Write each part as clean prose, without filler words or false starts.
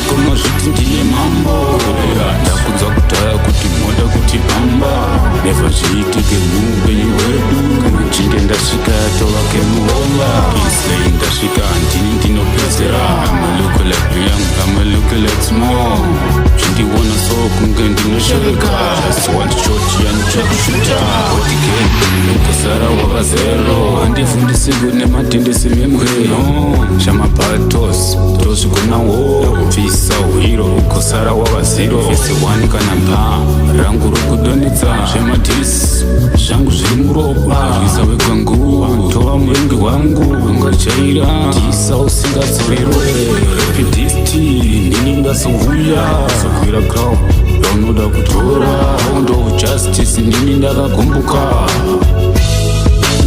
kama zviti ndiye mambo. Ndakunzwa kudhaya kuti moda kuti pamba never zviitike muupenyu hwedu. Kana chinge ndasvika tovake muhova Islay ndasvika handini ndinopedzera. I'm a look like small. Zvindiona so kunge ndinoshoveka. Just want shot yanuchakushuta kosara wakazero. Handifundisi kune matendesi memweno shamapatos tozvikonawo bvisa hwiro kosara wakaziro. Vese wani kana mpa rangu rokudonedza zvemadhisi zvangu zviri muropa. Risa wekanguva tova muvengi wangu ungajaira ndisa usingadzorerwe. Epidisti ndini ndazouya sokwira crown yaunoda kutora. Round of justice ndini ndakagumbuka.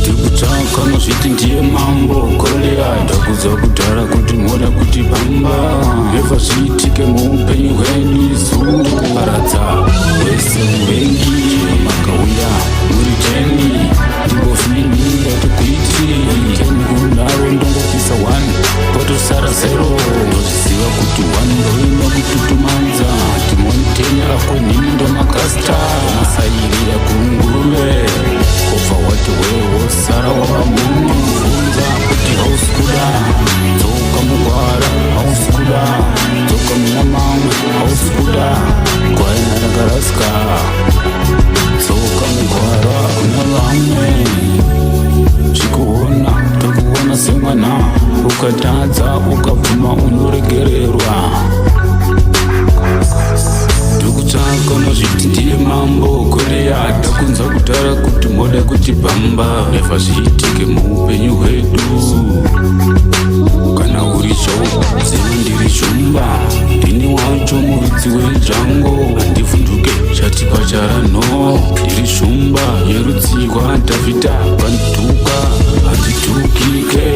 Ndikutsvaka nozviti ndiye mambo Korea. Ndakudzwa kudhara kuti moda kuti pamba never zviitike muupenyu hwedu. Izundu kuparadza wese muvengi makauya muri teni ndingofini ndatikuiti teni kunaro ndongopisa 1 potosara 0. Ndozviziva kuti 1 ndoima kututumanza timoniteni akwenini ndomakasta masairira kunguruve obva wati wewo sara wavamuni funza kuti hausikuda dzoka mugwara hausikuda dzoka muna mamwe hausikuda gwaina rakarasika dzoka mugwara kuna vamwe. Zvikuona tokuona semwana ukatadza ukabvuma unoregererwa. Ndikutsvaka nozviti ndiye mambo Korea. Ndakunzwa kudhara kuti moda kuti pamba never zviitike muupenyu hwedu. Kana uri show ziva ndiri shumba ndini wacho muridzi wenjango. Handivhunduke chati pacharano ndiri shumba yerudzi rwadhavhidha. Vanduka handitukike